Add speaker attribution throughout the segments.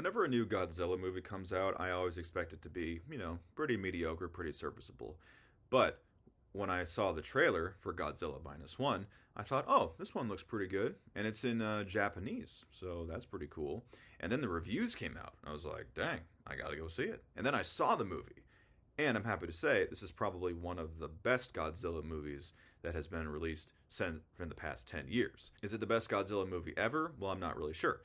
Speaker 1: Whenever a new Godzilla movie comes out, I always expect it to be, pretty mediocre, pretty serviceable. But when I saw the trailer for Godzilla Minus One, I thought, oh, this one looks pretty good. And it's in Japanese, so that's pretty cool. And then the reviews came out. I was like, dang, I gotta go see it. And then I saw the movie. And I'm happy to say this is probably one of the best Godzilla movies that has been released in the past 10 years. Is it the best Godzilla movie ever? Well, I'm not really sure.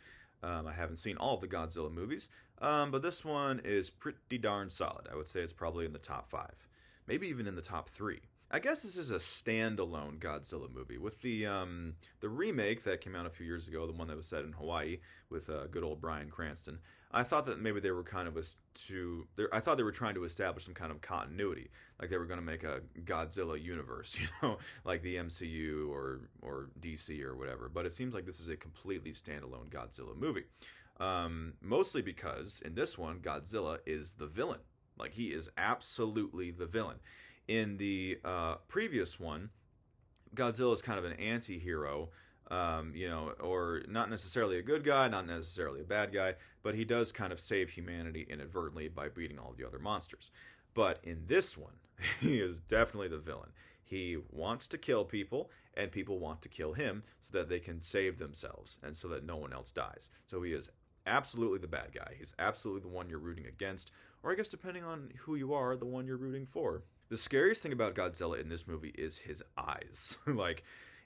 Speaker 1: I haven't seen all of the Godzilla movies, but this one is pretty darn solid. I would say it's probably in the top five, maybe even in the top three. I guess this is a standalone Godzilla movie with the remake that came out a few years ago, the one that was set in Hawaii with good old Bryan Cranston. I thought that maybe they were I thought they were trying to establish some kind of continuity, like they were going to make a Godzilla universe, like the MCU or DC or whatever. But it seems like this is a completely standalone Godzilla movie, mostly because in this one Godzilla is the villain. Like he is absolutely the villain. In the previous one, Godzilla is kind of an anti-hero, or not necessarily a good guy, not necessarily a bad guy, but he does kind of save humanity inadvertently by beating all of the other monsters. But in this one, he is definitely the villain. He wants to kill people, and people want to kill him so that they can save themselves and so that no one else dies. So he is absolutely the bad guy. He's absolutely the one you're rooting against, or I guess depending on who you are, the one you're rooting for. The scariest thing about Godzilla in this movie is his eyes. Like,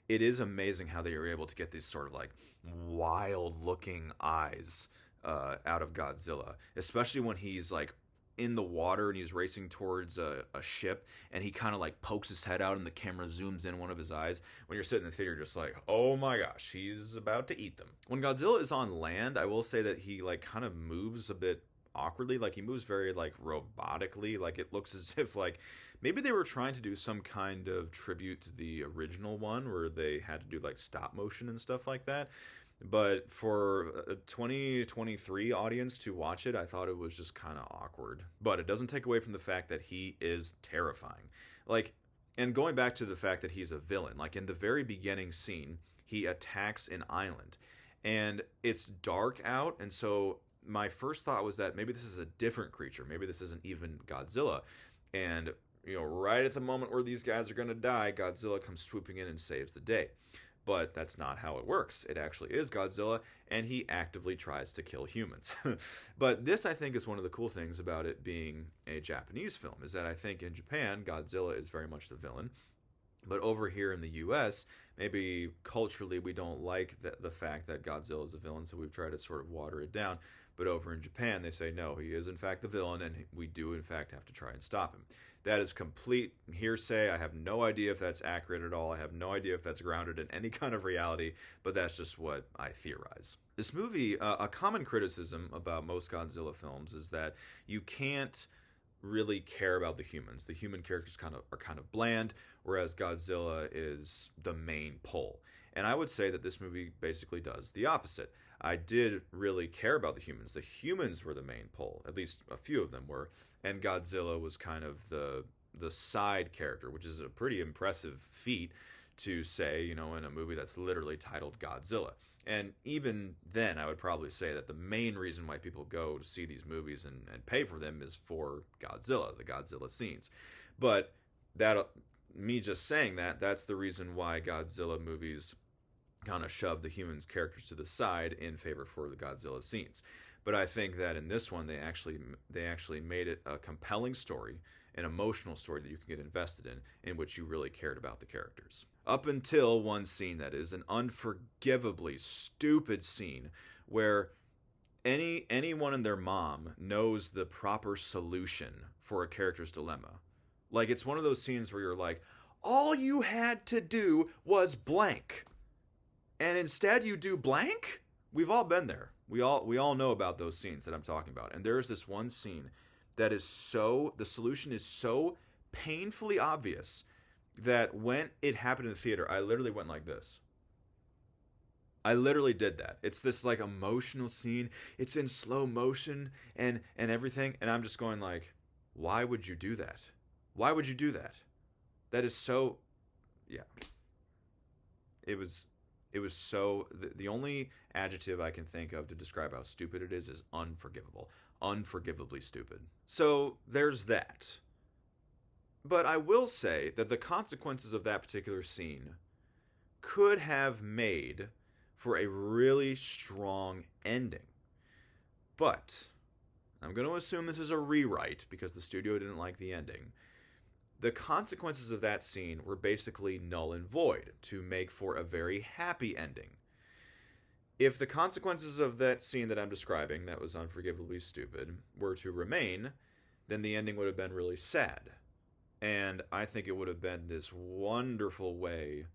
Speaker 1: it is amazing how they are able to get these sort of like wild looking eyes out of Godzilla, especially when he's like in the water and he's racing towards a ship and he kind of like pokes his head out and the camera zooms in one of his eyes. When you're sitting in the theater, you're just like, oh my gosh, he's about to eat them. When Godzilla is on land, I will say that he like kind of moves a bit awkwardly. Like he moves very like robotically. Like it looks as if like maybe they were trying to do some kind of tribute to the original one where they had to do like stop motion and stuff like that. But for a 2023 audience to watch it, I thought it was just kind of awkward. But it doesn't take away from the fact that he is terrifying. Like, and going back to the fact that he's a villain, like in the very beginning scene, he attacks an island and it's dark out. And so my first thought was that maybe this is a different creature. Maybe this isn't even Godzilla. And, right at the moment where these guys are going to die, Godzilla comes swooping in and saves the day. But that's not how it works. It actually is Godzilla, and he actively tries to kill humans. But this, I think, is one of the cool things about it being a Japanese film, is that I think in Japan, Godzilla is very much the villain. But over here in the US, maybe culturally we don't like the fact that Godzilla is a villain, so we've tried to sort of water it down. But over in Japan, they say, no, he is in fact the villain, and we do in fact have to try and stop him. That is complete hearsay. I have no idea if that's accurate at all. I have no idea if that's grounded in any kind of reality, but that's just what I theorize. This movie, a common criticism about most Godzilla films is that you can't really care about the humans. The human characters are kind of bland, whereas Godzilla is the main pull. And I would say that this movie basically does the opposite. I did really care about the humans. The humans were the main pull, at least a few of them were, and Godzilla was kind of the side character, which is a pretty impressive feat to say, in a movie that's literally titled Godzilla. And even then, I would probably say that the main reason why people go to see these movies and pay for them is for Godzilla, the Godzilla scenes. But me just saying that's the reason why Godzilla movies kind of shove the humans characters to the side in favor for the Godzilla scenes. But I think that in this one they actually made it a compelling story, an emotional story that you can get invested in which you really cared about the characters. Up until one scene that is an unforgivably stupid scene where anyone and their mom knows the proper solution for a character's dilemma. Like it's one of those scenes where you're like, all you had to do was blank. And instead you do blank? We've all been there. We all know about those scenes that I'm talking about. And there's this one scene that is the solution is so painfully obvious that when it happened in the theater, I literally went like this. I literally did that. It's this like emotional scene. It's in slow motion and everything. And I'm just going like, why would you do that? Why would you do that? That is so, yeah. It was It was so the only adjective I can think of to describe how stupid it is unforgivable. Unforgivably stupid. So there's that. But I will say that the consequences of that particular scene could have made for a really strong ending. But I'm going to assume this is a rewrite because the studio didn't like the ending. The consequences of that scene were basically null and void to make for a very happy ending. If the consequences of that scene that I'm describing, that was unforgivably stupid, were to remain, then the ending would have been really sad. And I think it would have been this wonderful way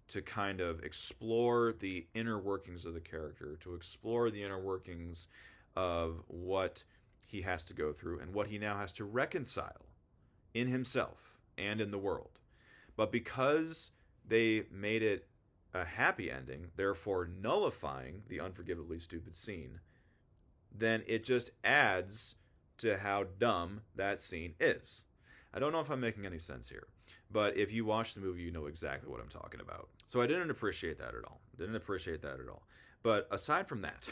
Speaker 1: to kind of explore the inner workings of the character, to explore the inner workings of what he has to go through and what he now has to reconcile in himself and in the world. But because they made it a happy ending, therefore nullifying the unforgivably stupid scene, then it just adds to how dumb that scene is. I don't know if I'm making any sense here, but if you watch the movie, you know exactly what I'm talking about. So I didn't appreciate that at all. But aside from that,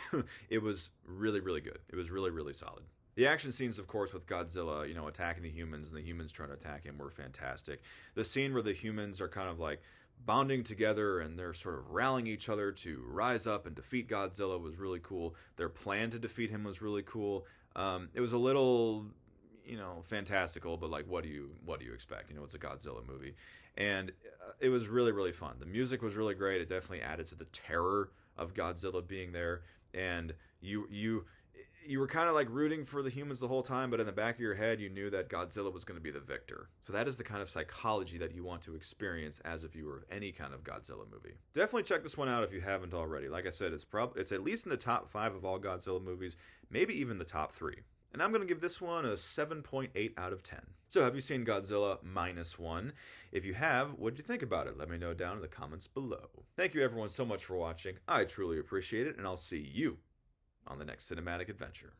Speaker 1: it was really, really good. It was really, really solid. The action scenes, of course, with Godzilla, attacking the humans and the humans trying to attack him were fantastic. The scene where the humans are kind of like bonding together and they're sort of rallying each other to rise up and defeat Godzilla was really cool. Their plan to defeat him was really cool. It was a little, fantastical, but like, what do you expect? It's a Godzilla movie, and it was really, really fun. The music was really great. It definitely added to the terror of Godzilla being there, and you were kind of like rooting for the humans the whole time, but in the back of your head, you knew that Godzilla was going to be the victor. So that is the kind of psychology that you want to experience as a viewer of any kind of Godzilla movie. Definitely check this one out if you haven't already. Like I said, it's at least in the top 5 of all Godzilla movies, maybe even the top 3. And I'm going to give this one a 7.8 out of 10. So have you seen Godzilla -1? If you have, what did you think about it? Let me know down in the comments below. Thank you everyone so much for watching. I truly appreciate it, and I'll see you on the next cinematic adventure.